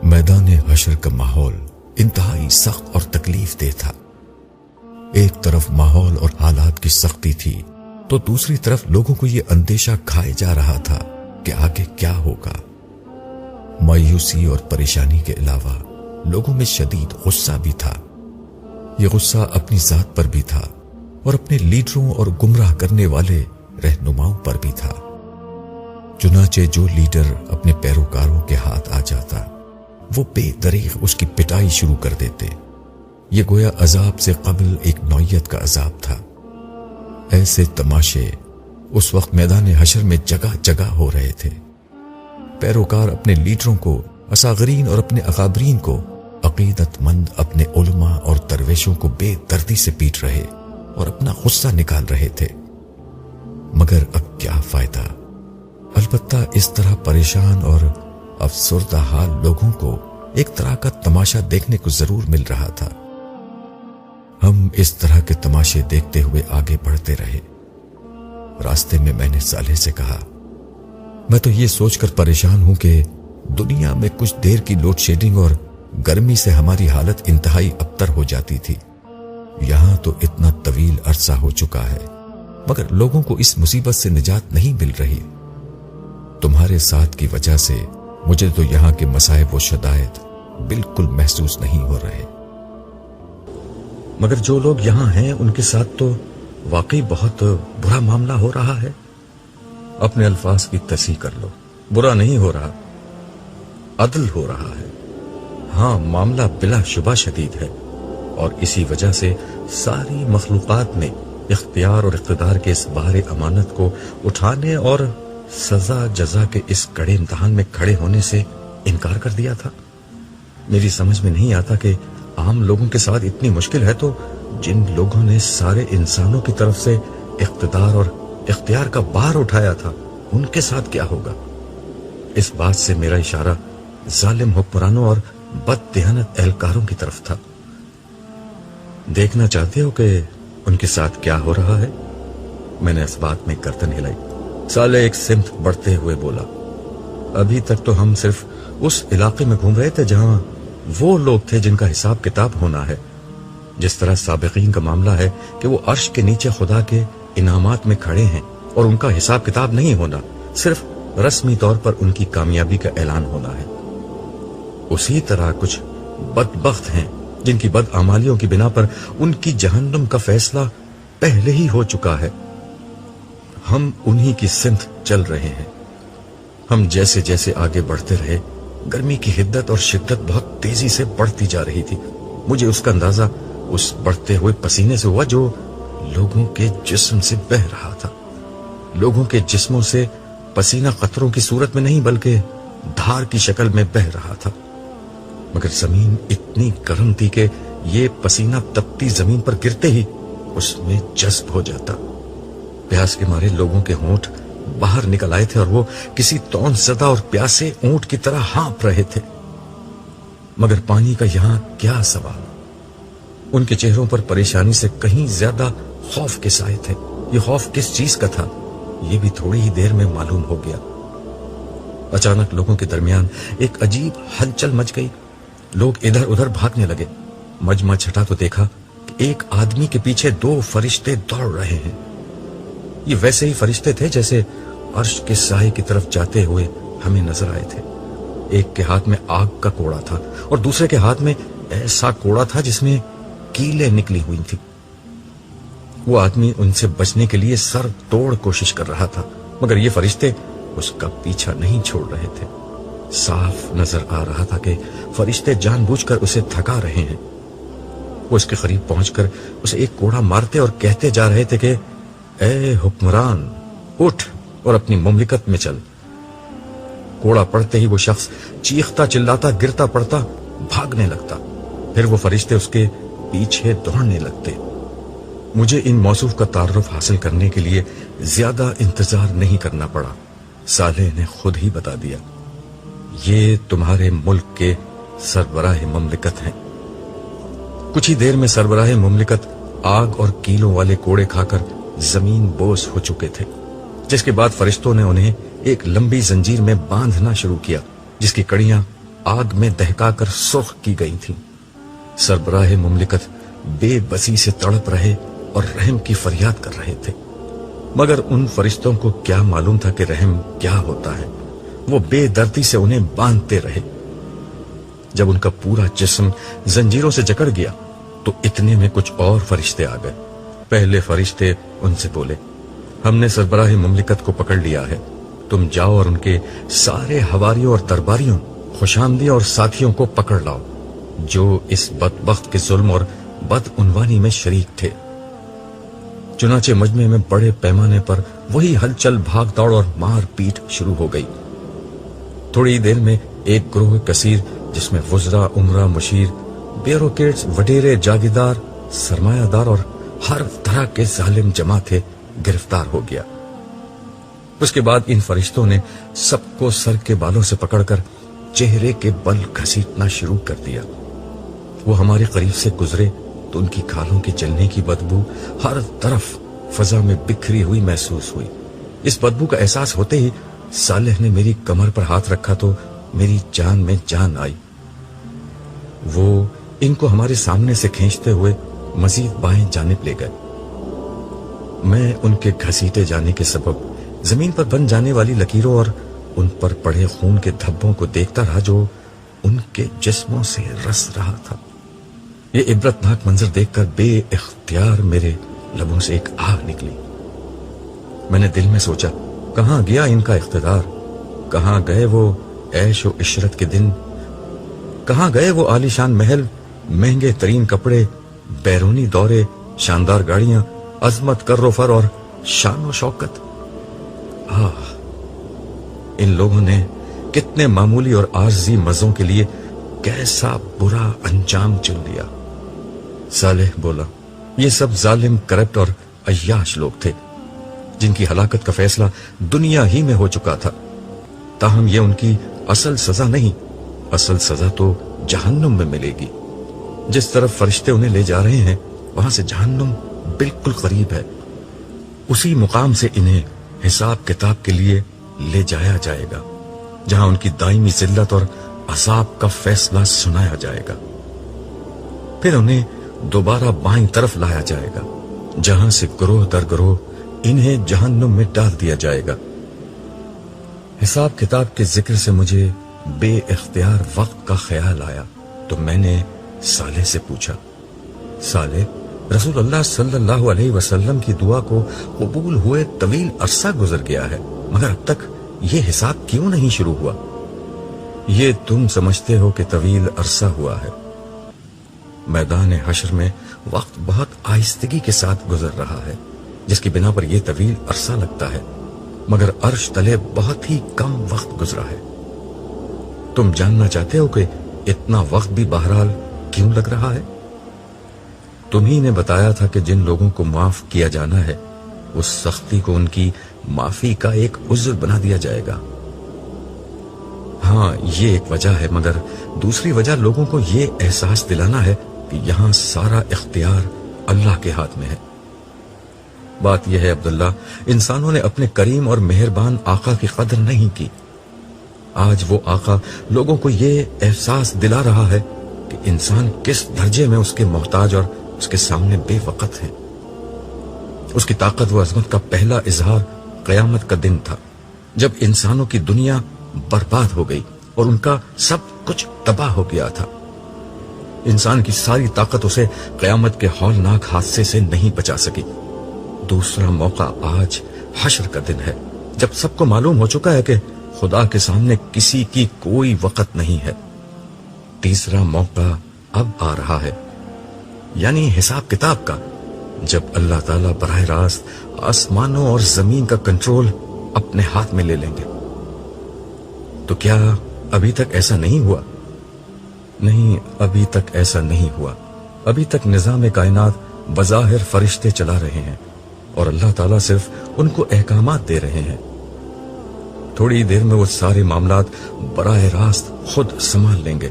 میدان حشر کا ماحول انتہائی سخت اور تکلیف دہ تھا۔ ایک طرف ماحول اور حالات کی سختی تھی تو دوسری طرف لوگوں کو یہ اندیشہ کھائے جا رہا تھا کہ آگے کیا ہوگا۔ مایوسی اور پریشانی کے علاوہ لوگوں میں شدید غصہ بھی تھا۔ یہ غصہ اپنی ذات پر بھی تھا اور اپنے لیڈروں اور گمراہ کرنے والے رہنماؤں پر بھی تھا۔ چنانچہ جو لیڈر اپنے پیروکاروں کے ہاتھ آ جاتا وہ بے دریغ اس کی پٹائی شروع کر دیتے۔ یہ گویا عذاب سے قبل ایک نوعیت کا عذاب تھا۔ ایسے تماشے اس وقت میدان حشر میں جگہ جگہ ہو رہے تھے۔ پیروکار اپنے لیڈروں کو، اصاغرین اور اپنے اکابرین کو، عقیدت مند اپنے علماء اور درویشوں کو بے دردی سے پیٹ رہے اور اپنا غصہ نکال رہے تھے۔ مگر اب کیا فائدہ؟ البتہ اس طرح پریشان اور افسردہ حال لوگوں کو ایک طرح کا تماشا دیکھنے کو ضرور مل رہا تھا۔ ہم اس طرح کے تماشے دیکھتے ہوئے آگے بڑھتے رہے۔ راستے میں میں نے صالح سے کہا، میں تو یہ سوچ کر پریشان ہوں کہ دنیا میں کچھ دیر کی لوڈ شیڈنگ اور گرمی سے ہماری حالت انتہائی ابتر ہو جاتی تھی۔ یہاں تو اتنا طویل عرصہ ہو چکا ہے مگر لوگوں کو اس مصیبت سے نجات نہیں مل رہی۔ تمہارے ساتھ کی وجہ سے مجھے تو یہاں کے مصائب و شدائد بالکل محسوس نہیں ہو رہے، مگر جو لوگ یہاں ہیں ان کے ساتھ تو واقعی بہت برا معاملہ ہو رہا ہے۔ اپنے الفاظ کی تصحیح کر لو، برا نہیں ہو رہا، عدل ہو رہا ہے۔ ہاں، معاملہ بلا شبہ شدید ہے اور اسی وجہ سے ساری مخلوقات نے اختیار اور اقتدار کے اس بار امانت کو اٹھانے اور سزا جزا کے اس کڑے امتحان میں کھڑے ہونے سے انکار کر دیا تھا۔ میری سمجھ میں نہیں آتا کہ عام لوگوں کے ساتھ اتنی مشکل ہے تو جن لوگوں نے سارے انسانوں کی طرف سے اقتدار اور اختیار کا بار اٹھایا تھا ان کے ساتھ کیا ہوگا۔ اس بات سے میرا اشارہ ظالم حکمرانوں اور بد دیانت اہلکاروں کی طرف تھا۔ دیکھنا چاہتے ہو کہ ان کے ساتھ کیا ہو رہا ہے؟ میں نے اس بات میں گردن ہلائی۔ صالح ایک سمت بڑھتے ہوئے بولا، ابھی تک تو ہم صرف اس علاقے میں گھوم رہے تھے جہاں وہ لوگ تھے جن کا حساب کتاب ہونا ہے۔ جس طرح سابقین کا معاملہ ہے کہ وہ عرش کے نیچے خدا کے انعامات میں کھڑے ہیں اور ان کا حساب کتاب نہیں ہونا، صرف رسمی طور پر ان کی کامیابی کا اعلان ہونا ہے، اسی طرح کچھ بدبخت ہیں جن کی بدعمالیوں کی بنا پر ان کی جہنم کا فیصلہ پہلے ہی ہو چکا ہے۔ ہم انہی کی سمت چل رہے ہیں۔ ہم جیسے جیسے آگے بڑھتے رہے گرمی کی حدت اور شدت بہت تیزی سے بڑھتی جا رہی تھی۔ مجھے اس کا اندازہ اس بڑھتے ہوئے پسینے سے ہوا جو لوگوں کے جسم سے بہہ رہا تھا۔ لوگوں کے جسموں سے پسینہ قطروں کی صورت میں نہیں بلکہ دھار کی شکل میں بہہ رہا تھا، مگر زمین اتنی گرم تھی کہ یہ پسینہ تپتی زمین پر گرتے ہی اس میں جذب ہو جاتا۔ پیاس کے مارے لوگوں کے ہونٹ باہر نکل آئے تھے اور وہ کسی طعن زدہ اور پیاسے اونٹ کی طرح ہانپ رہے تھے، مگر پانی کا یہاں کیا سوال۔ ان کے چہروں پر پریشانی سے کہیں زیادہ خوف کے سائے تھے۔ یہ خوف کس چیز کا تھا یہ بھی تھوڑی ہی دیر میں معلوم ہو گیا۔ اچانک لوگوں کے درمیان ایک عجیب ہلچل مچ گئی۔ لوگ ادھر ادھر بھاگنے لگے۔ مجمع چھٹا تو دیکھا کہ ایک آدمی کے پیچھے 2 فرشتے دوڑ رہے ہیں۔ یہ ویسے ہی فرشتے تھے جیسے عرش کے سائے کی طرف جاتے ہوئے ہمیں نظر آئے تھے۔ ایک کے ہاتھ میں آگ کا کوڑا تھا اور دوسرے کے ہاتھ میں ایسا کوڑا تھا جس میں کیلیں نکلی ہوئی تھی۔ وہ آدمی ان سے بچنے کے لیے سر توڑ کوشش کر رہا تھا، مگر یہ فرشتے اس کا پیچھا نہیں چھوڑ رہے تھے۔ صاف نظر آ رہا تھا کہ فرشتے جان بوجھ کر اسے تھکا رہے ہیں۔ وہ اس کے قریب پہنچ کر اسے ایک کوڑا مارتے اور کہتے جا رہے تھے کہ اے حکمران، اٹھ اور اپنی مملکت میں چل۔ کوڑا پڑتے ہی وہ شخص چیختا چلاتا گرتا پڑتا بھاگنے لگتا، پھر وہ فرشتے اس کے پیچھے دوڑنے لگتے۔ مجھے ان موصوف کا تعارف حاصل کرنے کے لیے زیادہ انتظار نہیں کرنا پڑا۔ صالح نے خود ہی بتا دیا، یہ تمہارے ملک کے سربراہ مملکت ہیں۔ کچھ ہی دیر میں سربراہ مملکت آگ اور کیلوں والے کوڑے کھا کر زمین بوس ہو چکے تھے، جس کے بعد فرشتوں نے انہیں ایک لمبی زنجیر میں باندھنا شروع کیا جس کی کڑیاں آگ میں دہکا کر سرخ کی گئی تھیں۔ سربراہ مملکت بے بسی سے تڑپ رہے اور رحم کی فریاد کر رہے تھے، مگر ان فرشتوں کو کیا معلوم تھا کہ رحم کیا ہوتا ہے۔ وہ بے دردی سے انہیں باندھتے رہے۔ جب ان کا پورا جسم زنجیروں سے جکڑ گیا تو اتنے میں کچھ اور فرشتے آ گئے۔ پہلے فرشتے ان سے بولے، ہم نے سربراہ مملکت کو پکڑ لیا ہے، تم جاؤ اور ان کے سارے حواریوں اور درباریوں، خوشامدی اور ساتھیوں کو پکڑ لاؤ جو اس بدبخت کے ظلم اور بدعنوانی میں شریک تھے۔ چنانچہ مجمع میں بڑے پیمانے پر وہی ہلچل، بھاگ دوڑ اور مار پیٹ شروع ہو گئی۔ تھوڑی دیر میں ایک گروہ کثیر جس میں وزراء، عمرا، مشیر، بیوروکریٹس، وڈیرے، جاگیردار، سرمایہ دار اور ہر طرح کے ظالم جمع تھے، گرفتار ہو گیا۔ اس کے بعد ان فرشتوں نے سب کو سر کے بالوں سے پکڑ کر چہرے کے بل گھسیٹنا شروع کر دیا۔ وہ ہمارے قریب سے گزرے تو ان کی کھالوں کے جلنے کی بدبو ہر طرف فضا میں بکھری ہوئی محسوس ہوئی۔ اس بدبو کا احساس ہوتے ہی صالح نے میری کمر پر ہاتھ رکھا تو میری جان میں جان آئی۔ وہ ان کو ہمارے سامنے سے کھینچتے ہوئے مزید بائیں جانب لے گئے۔ میں ان کے گھسیٹے جانے کے سبب زمین پر بن جانے والی لکیروں اور ان پر پڑے خون کے دھبوں کو دیکھتا رہا جو ان کے جسموں سے رس رہا تھا۔ یہ عبرتناک منظر دیکھ کر بے اختیار میرے لبوں سے ایک آہ نکلی۔ میں نے دل میں سوچا، کہاں گیا ان کا اقتدار؟ کہاں گئے وہ عیش و عشرت کے دن؟ کہاں گئے وہ عالیشان محل، مہنگے ترین کپڑے، بیرونی دورے، شاندار گاڑیاں، عظمت، کر و فر اور شان و شوکت؟ ان لوگوں نے کتنے معمولی اور عارضی مزوں کے لیے کیسا برا انجام چن لیا۔ صالح بولا، یہ سب ظالم، کرپٹ اور عیاش لوگ تھے جن کی ہلاکت کا فیصلہ دنیا ہی میں ہو چکا تھا۔ تاہم یہ ان کی اصل سزا نہیں، اصل سزا تو جہنم میں ملے گی۔ جس طرف فرشتے انہیں لے جا رہے ہیں وہاں سے جہنم بالکل قریب ہے۔ اسی مقام سے انہیں حساب کتاب کے لیے لے جایا جائے گا، جہاں ان کی دائمی ذلت اور عذاب کا فیصلہ سنایا جائے گا۔ پھر انہیں دوبارہ بائیں طرف لایا جائے گا، جہاں سے گروہ در گروہ انہیں جہنم میں ڈال دیا جائے گا۔ حساب کتاب کے ذکر سے مجھے بے اختیار وقت کا خیال آیا تو میں نے صالح سے پوچھا، صالح، رسول اللہ صلی اللہ علیہ وسلم کی دعا کو قبول ہوئے طویل عرصہ گزر گیا ہے، مگر اب تک یہ حساب کیوں نہیں شروع ہوا؟ یہ تم سمجھتے ہو کہ طویل عرصہ ہوا ہے، میدان حشر میں وقت بہت آہستگی کے ساتھ گزر رہا ہے، جس کی بنا پر یہ طویل عرصہ لگتا ہے، مگر عرش تلے بہت ہی کم وقت گزرا ہے۔ تم جاننا چاہتے ہو کہ اتنا وقت بھی بہرحال کیوں لگ رہا ہے؟ تم ہی نے بتایا تھا کہ جن لوگوں کو معاف کیا جانا ہے اس سختی کو ان کی معافی کا ایک عذر بنا دیا جائے گا۔ ہاں، یہ ایک وجہ ہے، مگر دوسری وجہ لوگوں کو یہ احساس دلانا ہے کہ یہاں سارا اختیار اللہ کے ہاتھ میں ہے۔ بات یہ ہے عبداللہ، انسانوں نے اپنے کریم اور مہربان آقا کی قدر نہیں کی۔ آج وہ آقا لوگوں کو یہ احساس دلا رہا ہے کہ انسان کس درجے میں اس کے محتاج اور اس کے سامنے بے وقت ہے۔ اس کی طاقت و عظمت کا پہلا اظہار قیامت کا دن تھا، جب انسانوں کی دنیا برباد ہو گئی اور ان کا سب کچھ تباہ ہو گیا تھا۔ انسان کی ساری طاقت اسے قیامت کے ہولناک حادثے سے نہیں بچا سکی۔ دوسرا موقع آج حشر کا دن ہے، جب سب کو معلوم ہو چکا ہے کہ خدا کے سامنے کسی کی کوئی وقت نہیں ہے۔ تیسرا موقع اب آ رہا ہے، یعنی حساب کتاب کا، جب اللہ تعالیٰ براہ راست آسمانوں اور زمین کا کنٹرول اپنے ہاتھ میں لے لیں گے۔ تو کیا ابھی تک ایسا نہیں ہوا؟ نہیں، ابھی تک ایسا نہیں ہوا۔ ابھی تک نظام کائنات بظاہر فرشتے چلا رہے ہیں اور اللہ تعالیٰ صرف ان کو احکامات دے رہے ہیں۔ تھوڑی دیر میں وہ سارے معاملات براہ راست خود سنبھال لیں گے،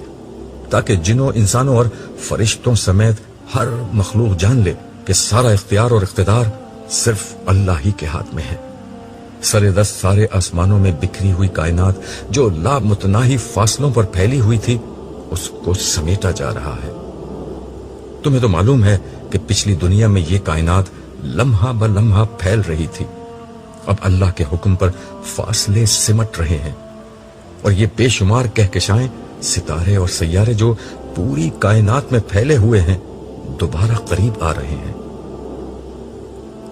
تاکہ جنوں، انسانوں اور فرشتوں سمیت ہر مخلوق جان لے کہ سارا اختیار اور اقتدار صرف اللہ ہی کے ہاتھ میں ہے۔ سرے دست سارے آسمانوں میں بکھری ہوئی کائنات جو لامتناہی فاصلوں پر پھیلی ہوئی تھی اس کو سمیٹا جا رہا ہے۔ تمہیں تو معلوم ہے کہ پچھلی دنیا میں یہ کائنات لمحہ بلمحہ پھیل رہی تھی، اب اللہ کے حکم پر فاصلے سمٹ رہے ہیں، اور یہ بے شمار کہکشائیں، ستارے اور سیارے جو پوری کائنات میں پھیلے ہوئے ہیں دوبارہ قریب آ رہے ہیں۔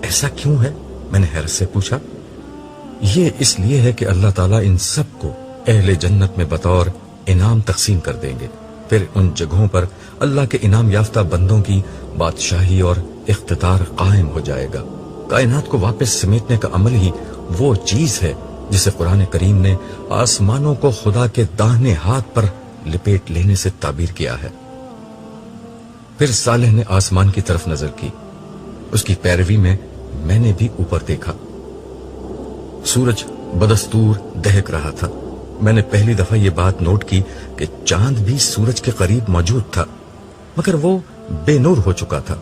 ایسا کیوں ہے؟ میں نے حیرت سے پوچھا۔ یہ اس لیے ہے کہ اللہ تعالیٰ ان سب کو اہل جنت میں بطور انعام تقسیم کر دیں گے، پھر ان جگہوں پر اللہ کے انعام یافتہ بندوں کی بادشاہی اور اقتدار قائم ہو جائے گا۔ کائنات کو واپس سمیٹنے کا عمل ہی وہ چیز ہے جسے قرآن کریم نے آسمانوں کو خدا کے داہنے ہاتھ پر لپیٹ لینے سے تعبیر کیا ہے۔ پھر صالح نے آسمان کی طرف نظر کی، اس کی پیروی میں نے بھی اوپر دیکھا۔ سورج بدستور دہک رہا تھا۔ میں نے پہلی دفعہ یہ بات نوٹ کی کہ چاند بھی سورج کے قریب موجود تھا، مگر وہ بے نور ہو چکا تھا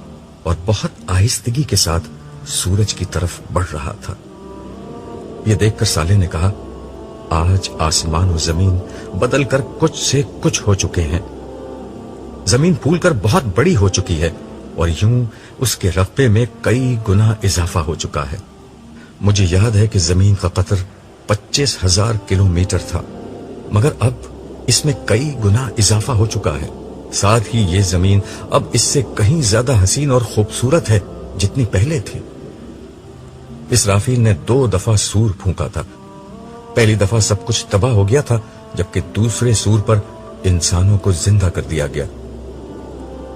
اور بہت آہستگی کے ساتھ سورج کی طرف بڑھ رہا تھا۔ یہ دیکھ کر صالح نے کہا، آج آسمان و زمین بدل کر کچھ سے کچھ ہو چکے ہیں۔ زمین پھول کر بہت بڑی ہو چکی ہے اور یوں اس کے رقبے میں کئی گنا اضافہ ہو چکا ہے۔ مجھے یاد ہے کہ زمین کا قطر 25,000 کلومیٹر تھا، مگر اب اس میں کئی گنا اضافہ ہو چکا ہے۔ ساتھ ہی یہ زمین اب اس سے کہیں زیادہ حسین اور خوبصورت ہے جتنی پہلے تھی۔ اسرافیل نے 2 دفعہ سور پھونکا تھا۔ پہلی دفعہ سب کچھ تباہ ہو گیا تھا، جبکہ دوسرے سور پر انسانوں کو زندہ کر دیا گیا۔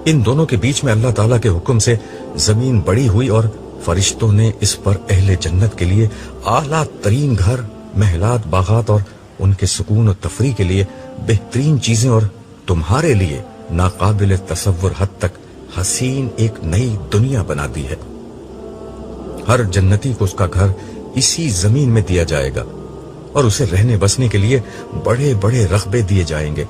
ان دونوں کے بیچ میں اللہ تعالیٰ کے حکم سے زمین بڑی ہوئی اور فرشتوں نے اس پر اہل جنت کے لیے اعلیٰ ترین گھر، محلات، باغات اور ان کے سکون و تفریح کے لیے بہترین چیزیں اور تمہارے لیے ناقابل تصور حد تک حسین ایک نئی دنیا بنا دی ہے۔ ہر جنتی کو اس کا گھر اسی زمین میں دیا جائے گا اور اسے رہنے بسنے کے لیے بڑے بڑے رقبے دیے جائیں گے۔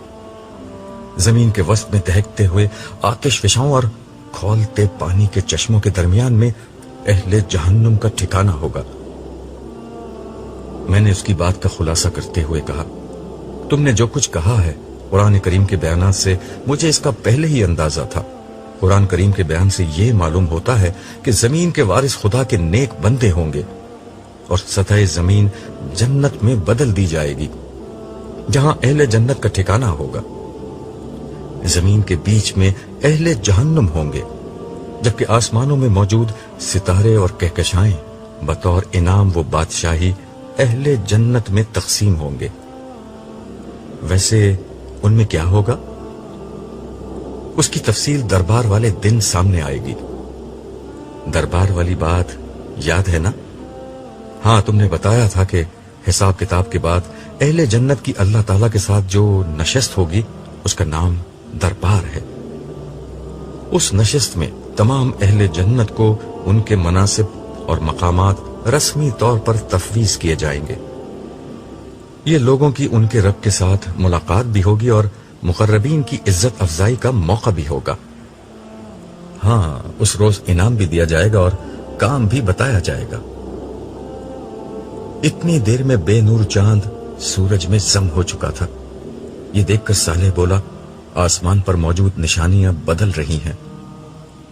زمین کے وسط میں دہکتے ہوئے آتش فشاں اور کھولتے پانی کے چشموں کے درمیان میں اہل جہنم کا ٹھکانہ ہوگا۔ میں نے اس کی بات کا خلاصہ کرتے ہوئے کہا، تم نے جو کچھ کہا ہے قرآن کریم کے بیانات سے مجھے اس کا پہلے ہی اندازہ تھا۔ قرآن کریم کے بیان سے یہ معلوم ہوتا ہے کہ زمین کے وارث خدا کے نیک بندے ہوں گے اور سطح زمین جنت میں بدل دی جائے گی جہاں اہل جنت کا ٹھکانہ ہوگا۔ زمین کے بیچ میں اہل جہنم ہوں گے، جبکہ آسمانوں میں موجود ستارے اور کہکشائیں بطور انعام و بادشاہی اہل جنت میں تقسیم ہوں گے۔ ویسے ان میں کیا ہوگا؟ اس کی تفصیل دربار والے دن سامنے آئے گی۔ دربار والی بات یاد ہے نا؟ ہاں، تم نے بتایا تھا کہ حساب کتاب کے بعد اہل جنت کی اللہ تعالیٰ کے ساتھ جو نشست ہوگی اس کا نام دربار ہے۔ اس نشست میں تمام اہل جنت کو ان کے مناصب اور مقامات رسمی طور پر تفویض کیے جائیں گے۔ یہ لوگوں کی ان کے رب کے ساتھ ملاقات بھی ہوگی اور مقربین کی عزت افزائی کا موقع بھی ہوگا۔ ہاں، اس روز انعام بھی دیا جائے گا اور کام بھی بتایا جائے گا۔ اتنی دیر میں بے نور چاند سورج میں ضم ہو چکا تھا۔ یہ دیکھ کر صالح بولا، آسمان پر موجود نشانیاں بدل رہی ہیں۔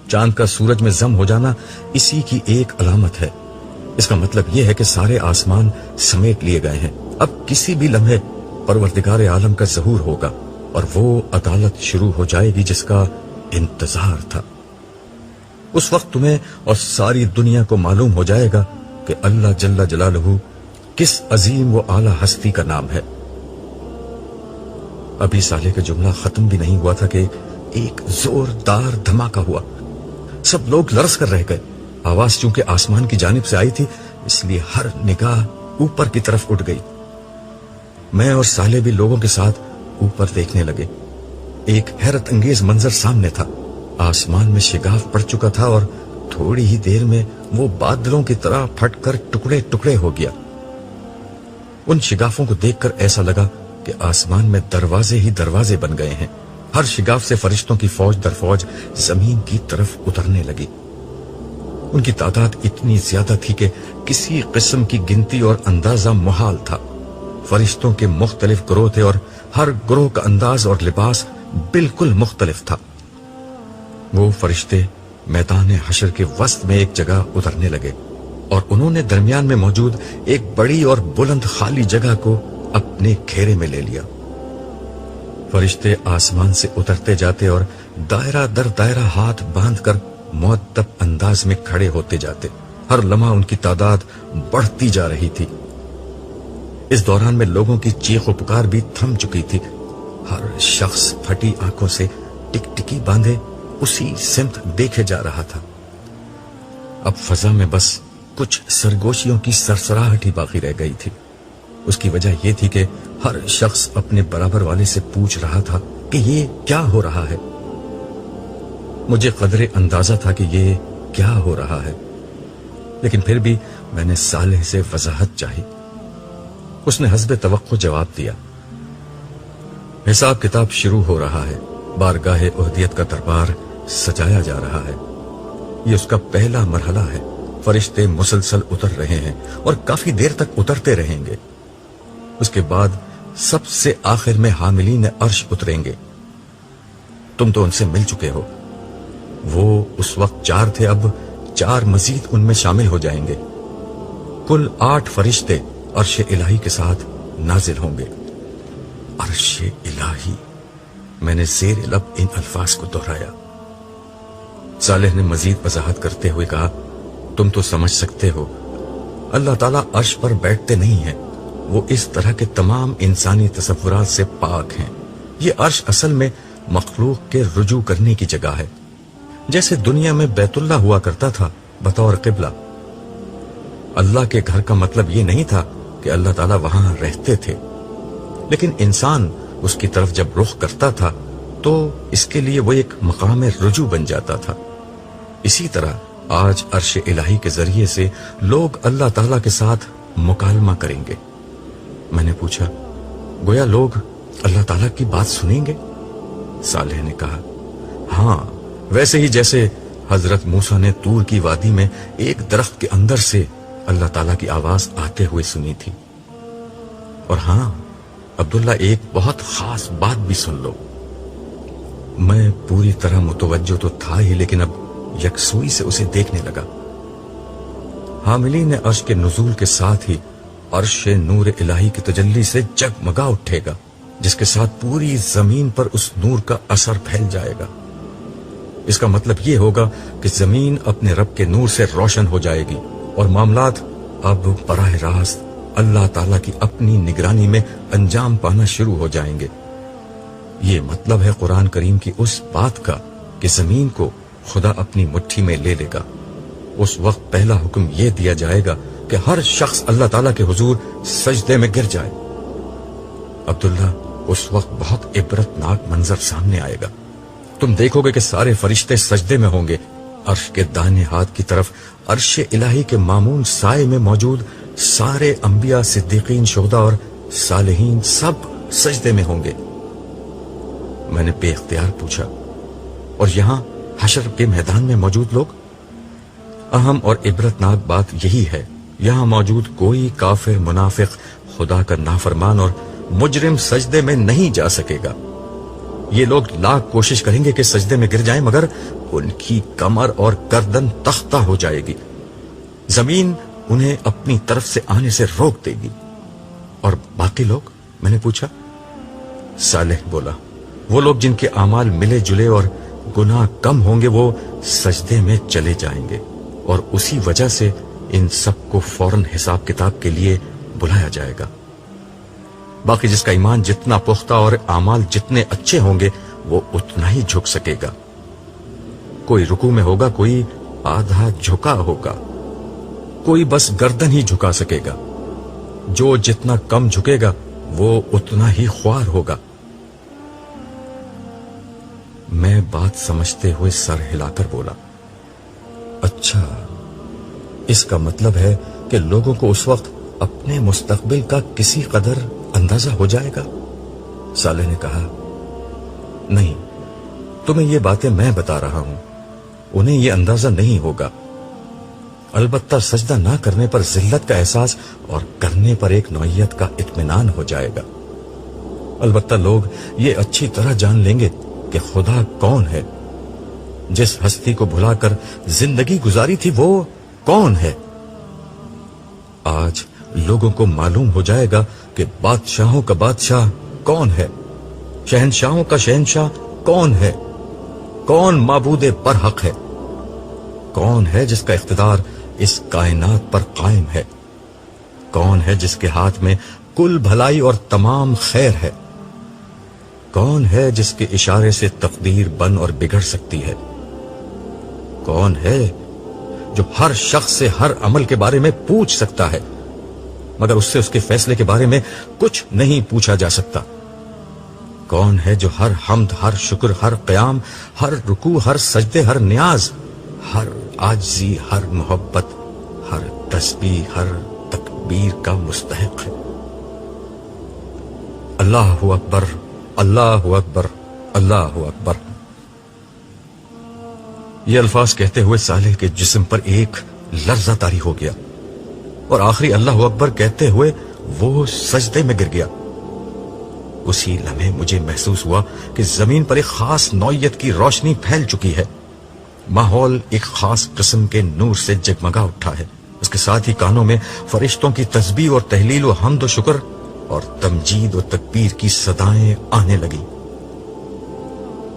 چاند کا سورج میں ضم ہو جانا اسی کی ایک علامت ہے۔ اس کا مطلب یہ ہے کہ سارے آسمان سمیٹ لیے گئے ہیں۔ اب کسی بھی لمحے پروردگار عالم کا ظہور ہوگا اور وہ عدالت شروع ہو جائے گی جس کا انتظار تھا۔ اس وقت تمہیں اور ساری دنیا کو معلوم ہو جائے گا کہ اللہ جل جلالہ کس عظیم و اعلی ہستی کا نام ہے۔ ابھی صالح کا جملہ ختم بھی نہیں ہوا تھا کہ ایک زوردار دھماکہ ہوا۔ سب لوگ لرز کر رہ گئے۔ آواز چونکہ آسمان کی جانب سے آئی تھی اس لیے ہر نگاہ اوپر کی طرف اٹھ گئی۔ میں اور صالح بھی لوگوں کے ساتھ اوپر دیکھنے لگے۔ ایک حیرت انگیز منظر سامنے تھا۔ آسمان میں شگاف پڑ چکا تھا اور تھوڑی ہی دیر میں وہ بادلوں کی طرح پھٹ کر ٹکڑے ٹکڑے ہو گیا۔ ان شگافوں کو دیکھ کر ایسا لگا کہ آسمان میں دروازے ہی دروازے بن گئے ہیں۔ ہر شگاف سے فرشتوں کی فوج در فوج زمین کی طرف اترنے لگی۔ ان کی تعداد اتنی زیادہ تھی کہ کسی قسم کی گنتی اور اندازہ محال تھا۔ فرشتوں کے مختلف گروہ تھے اور ہر گروہ کا انداز اور لباس بالکل مختلف تھا۔ وہ فرشتے میدان حشر کے وسط میں ایک جگہ اترنے لگے اور انہوں نے درمیان میں موجود ایک بڑی اور بلند خالی جگہ کو اپنے گھیرے میں لے لیا۔ فرشتے آسمان سے اترتے جاتے اور دائرہ در دائرہ ہاتھ باندھ کر معدب انداز میں کھڑے ہوتے جاتے۔ ہر لمحہ ان کی تعداد بڑھتی جا رہی تھی۔ اس دوران میں لوگوں کی چیخ و پکار بھی تھم چکی تھی۔ ہر شخص پھٹی آنکھوں سے ٹک ٹکی باندھے اسی سمت دیکھے جا رہا تھا۔ اب فضا میں بس کچھ سرگوشیوں کی سرسراہٹ ہی باقی رہ گئی تھی۔ اس کی وجہ یہ تھی کہ ہر شخص اپنے برابر والے سے پوچھ رہا تھا کہ یہ کیا ہو رہا ہے۔ مجھے قدرے اندازہ تھا کہ یہ کیا ہو رہا ہے، لیکن پھر بھی میں نے صالح سے وضاحت چاہی۔ اس نے حسب توقع جواب دیا، حساب کتاب شروع ہو رہا ہے، بارگاہ اہدیت کا دربار سجایا جا رہا ہے، یہ اس کا پہلا مرحلہ ہے۔ فرشتے مسلسل اتر رہے ہیں اور کافی دیر تک اترتے رہیں گے۔ اس کے بعد سب سے آخر میں حاملین عرش اتریں گے۔ تم تو ان سے مل چکے ہو، وہ اس وقت 4 تھے، اب 4 مزید ان میں شامل ہو جائیں گے۔ کل 8 فرشتے عرش الہی کے ساتھ نازل ہوں گے۔ عرش الہی، میں نے زیر لب ان الفاظ کو دہرایا۔ صالح نے مزید وضاحت کرتے ہوئے کہا، تم تو سمجھ سکتے ہو اللہ تعالیٰ عرش پر بیٹھتے نہیں ہیں، وہ اس طرح کے تمام انسانی تصورات سے پاک ہیں۔ یہ عرش اصل میں مخلوق کے رجوع کرنے کی جگہ ہے، جیسے دنیا میں بیت اللہ ہوا کرتا تھا بطور قبلہ۔ اللہ کے گھر کا مطلب یہ نہیں تھا کہ اللہ تعالیٰ وہاں رہتے تھے، لیکن انسان اس کی طرف جب رخ کرتا تھا تو اس کے لیے وہ ایک مقام رجوع بن جاتا تھا۔ اسی طرح آج عرش الہی کے ذریعے سے لوگ اللہ تعالیٰ کے ساتھ مکالمہ کریں گے۔ میں نے پوچھا، گویا لوگ اللہ تعالیٰ کی بات سنیں گے؟ صالح نے کہا، ہاں، ویسے ہی جیسے حضرت موسیٰ نے طور کی وادی میں ایک درخت کے اندر سے اللہ تعالیٰ کی آواز آتے ہوئے سنی تھی۔ اور ہاں عبداللہ، ایک بہت خاص بات بھی سن لو۔ میں پوری طرح متوجہ تو تھا ہی، لیکن اب یکسوئی سے اسے دیکھنے لگا۔ حاملین عرش کے نزول کے ساتھ ہی عرش نور الہی کی تجلی سے جگمگا اٹھے گا، جس کے ساتھ پوری زمین پر اس نور کا اثر پھیل جائے گا۔ اس کا مطلب یہ ہوگا کہ زمین اپنے رب کے نور سے روشن ہو جائے گی اور معاملات اب براہ راست اللہ تعالیٰ کی اپنی نگرانی میں انجام پانا شروع ہو جائیں گے۔ یہ مطلب ہے قرآن کریم کی اس بات کا کہ زمین کو خدا اپنی مٹھی میں لے لے گا۔ اس وقت پہلا حکم یہ دیا جائے گا کہ ہر شخص اللہ تعالیٰ کے حضور سجدے میں گر جائے۔ عبداللہ، اس وقت بہت عبرتناک منظر سامنے آئے گا۔ تم دیکھو گے کہ سارے فرشتے سجدے میں ہوں گے۔ عرش کے دائیں ہاتھ کی طرف عرش الہی کے مامون سائے میں موجود سارے انبیاء، صدیقین، شہداء اور صالحین سب سجدے میں ہوں گے۔ میں نے بے اختیار پوچھا، اور یہاں حشر کے میدان میں موجود لوگ؟ اہم اور عبرتناک بات یہی ہے، یہاں موجود کوئی کافر، منافق، خدا کا نافرمان اور مجرم سجدے میں نہیں جا سکے گا۔ یہ لوگ لاکھ کوشش کریں گے کہ سجدے میں گر جائیں، مگر ان کی کمر اور گردن تختہ ہو جائے گی۔ زمین انہیں اپنی طرف سے آنے سے روک دے گی۔ اور باقی لوگ؟ میں نے پوچھا۔ صالح بولا، وہ لوگ جن کے اعمال ملے جلے اور گناہ کم ہوں گے وہ سجدے میں چلے جائیں گے، اور اسی وجہ سے ان سب کو فوراً حساب کتاب کے لیے بلایا جائے گا۔ باقی جس کا ایمان جتنا پختہ اور اعمال جتنے اچھے ہوں گے وہ اتنا ہی جھک سکے گا۔ کوئی رکوع میں ہوگا، کوئی آدھا جھکا ہوگا، کوئی بس گردن ہی جھکا سکے گا۔ جو جتنا کم جھکے گا وہ اتنا ہی خوار ہوگا۔ میں بات سمجھتے ہوئے سر ہلا کر بولا، اچھا، اس کا مطلب ہے کہ لوگوں کو اس وقت اپنے مستقبل کا کسی قدر اندازہ ہو جائے گا؟ صالح نے کہا، نہیں، تمہیں یہ باتیں میں بتا رہا ہوں، انہیں یہ اندازہ نہیں ہوگا۔ البتہ سجدہ نہ کرنے پر ذلت کا احساس اور کرنے پر ایک نوعیت کا اطمینان ہو جائے گا۔ البتہ لوگ یہ اچھی طرح جان لیں گے کہ خدا کون ہے، جس ہستی کو بھلا کر زندگی گزاری تھی وہ کون ہے۔ آج لوگوں کو معلوم ہو جائے گا کہ بادشاہوں کا بادشاہ کون ہے، شہنشاہوں کا شہنشاہ کون ہے، کون معبود برحق ہے، کون ہے جس کا اقتدار اس کائنات پر قائم ہے، کون ہے جس کے ہاتھ میں کل بھلائی اور تمام خیر ہے، کون ہے جس کے اشارے سے تقدیر بن اور بگڑ سکتی ہے، کون ہے جو ہر شخص سے ہر عمل کے بارے میں پوچھ سکتا ہے مگر اس سے اس کے فیصلے کے بارے میں کچھ نہیں پوچھا جا سکتا، کون ہے جو ہر حمد، ہر شکر، ہر قیام، ہر رکوع، ہر سجدے، ہر نیاز، ہر عاجزی، ہر محبت، ہر تسبیح، ہر تکبیر کا مستحق ہے۔ اللہ اکبر، اللہ اکبر، اللہ اکبر۔ یہ الفاظ کہتے ہوئے صالح کے جسم پر ایک لرزہ طاری ہو گیا اور آخری اللہ اکبر کہتے ہوئے وہ سجدے میں گر گیا۔ اسی لمحے مجھے محسوس ہوا کہ زمین پر ایک خاص نوعیت کی روشنی پھیل چکی ہے، ماحول ایک خاص قسم کے نور سے جگمگا اٹھا ہے، اس کے ساتھ ہی کانوں میں فرشتوں کی تسبیح اور تہلیل و حمد و شکر اور تمجید و تکبیر کی صدائیں آنے لگی۔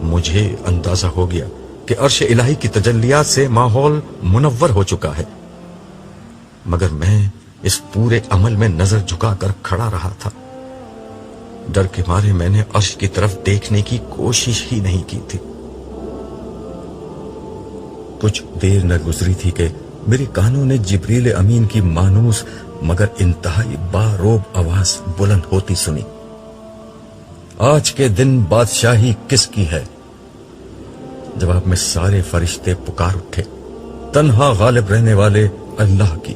مجھے اندازہ ہو گیا کہ عرش الہی کی تجلیات سے ماحول منور ہو چکا ہے، مگر میں اس پورے عمل میں نظر جھکا کر کھڑا رہا تھا۔ ڈر کے مارے میں نے عرش کی طرف دیکھنے کی کوشش ہی نہیں کی تھی۔ کچھ دیر نہ گزری تھی کہ میرے کانوں نے جبریل امین کی مانوس مگر انتہائی باروب آواز بلند ہوتی سنی، آج کے دن بادشاہی کس کی ہے؟ جواب میں سارے فرشتے پکار اٹھے، تنہا غالب رہنے والے اللہ کی۔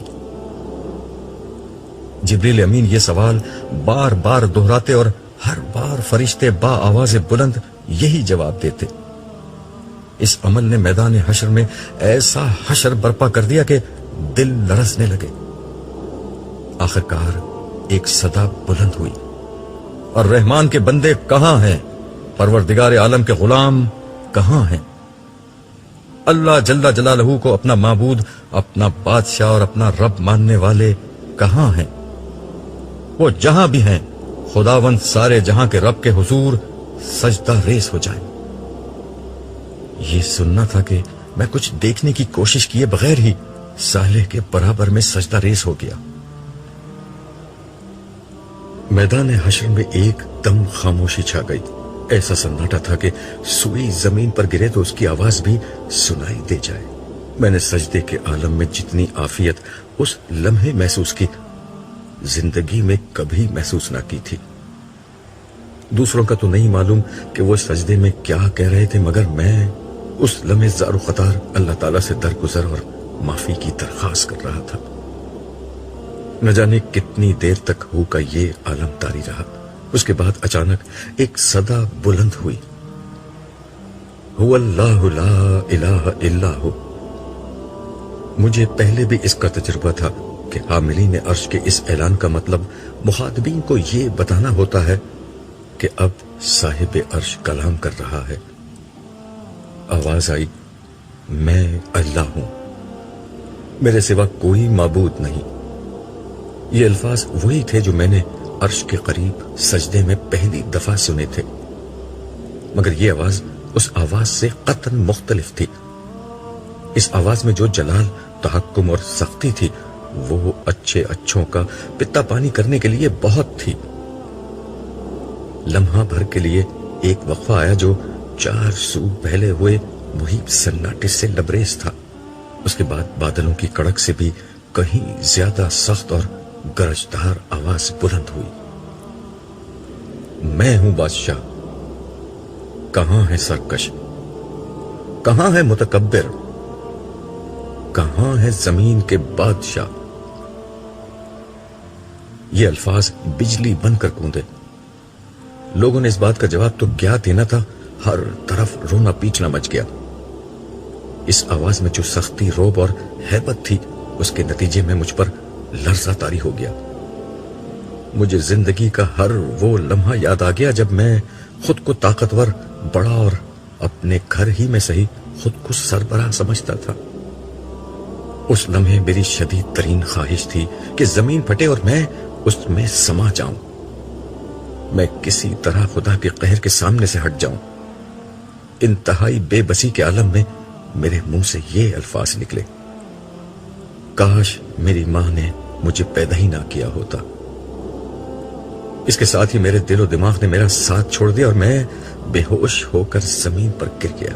جبریل امین یہ سوال بار بار دہراتے اور ہر بار فرشتے با آواز بلند یہی جواب دیتے۔ اس عمل نے میدان حشر میں ایسا حشر برپا کر دیا کہ دل لرزنے لگے۔ آخرکار ایک صدا بلند ہوئی، اور رحمان کے بندے کہاں ہیں؟ پروردگار عالم کے غلام کہاں ہیں؟ اللہ جل جلالہ کو اپنا معبود، اپنا بادشاہ اور اپنا رب ماننے والے کہاں ہیں؟ وہ جہاں بھی ہیں خداوند سارے جہاں کے رب کے حضور سجدہ ریز ہو جائیں۔ یہ سننا تھا کہ میں کچھ دیکھنے کی کوشش کیے بغیر ہی صالح کے برابر میں سجدہ ریز ہو گیا۔ میدان حشر میں ایک دم خاموشی چھا گئی، ایسا سناٹا تھا کہ سوئی زمین پر گرے تو اس کی آواز بھی سنائی دے جائے۔ میں نے سجدے کے عالم میں جتنی عافیت اس لمحے محسوس کی، زندگی میں کبھی محسوس نہ کی تھی۔ دوسروں کا تو نہیں معلوم کہ وہ سجدے میں کیا کہہ رہے تھے، مگر میں اس لمحے زار و خطار اللہ تعالیٰ سے درگزر اور معافی کی درخواست کر رہا تھا۔ نہ جانے کتنی دیر تک ہو کا یہ عالم طاری رہا۔ اس کے بعد اچانک ایک صدا بلند ہوئی، هو اللہ لا الہ الا ہو۔ مجھے پہلے بھی اس کا تجربہ تھا کہ حاملین عرش کے اس اعلان کا مطلب مخاطبین کو یہ بتانا ہوتا ہے کہ اب صاحب عرش کلام کر رہا ہے۔ آواز آئی، میں اللہ ہوں، میرے سوا کوئی معبود نہیں۔ یہ الفاظ وہی تھے جو میں نے عرش کے قریب سجدے میں پہلی دفعہ سنے تھے، مگر یہ آواز اس آواز سے قطعاً مختلف تھی۔ اس آواز میں جو جلال، تحکم اور سختی تھی وہ اچھے اچھوں کا پتا پانی کرنے کے لیے بہت تھی۔ لمحہ بھر کے لیے ایک وقفہ آیا جو 4 سو پھیلے ہوئے محیط سناٹے سے لبریز تھا۔ اس کے بعد بادلوں کی کڑک سے بھی کہیں زیادہ سخت اور گرجدار آواز بلند ہوئی، میں ہوں بادشاہ، کہاں ہے سرکش، کہاں ہے متکبر، کہاں ہے زمین کے بادشاہ؟ یہ الفاظ بجلی بن کر گونجے۔ لوگوں نے اس بات کا جواب تو کیا دینا تھا، ہر طرف رونا پیٹنا مچ گیا۔ اس آواز میں جو سختی، روب اور ہیبت تھی اس کے نتیجے میں مجھ پر لرزہ طاری ہو گیا. مجھے زندگی کا ہر وہ لمحہ یاد آ گیا جب میں خود کو طاقتور، بڑا اور اپنے گھر ہی میں صحیح خود کو سربراہ سمجھتا تھا. اس لمحے میری شدید ترین خواہش تھی کہ زمین پھٹے اور میں اس میں سما جاؤں. میں کسی طرح خدا کے قہر کے سامنے سے ہٹ جاؤں. انتہائی بے بسی کے عالم میں میرے منہ سے یہ الفاظ نکلے: کاش میری ماں نے مجھے پیدا ہی نہ کیا ہوتا. اس کے ساتھ ہی میرے دل و دماغ نے میرا ساتھ چھوڑ دیا اور میں بے ہوش ہو کر زمین پر گر گیا.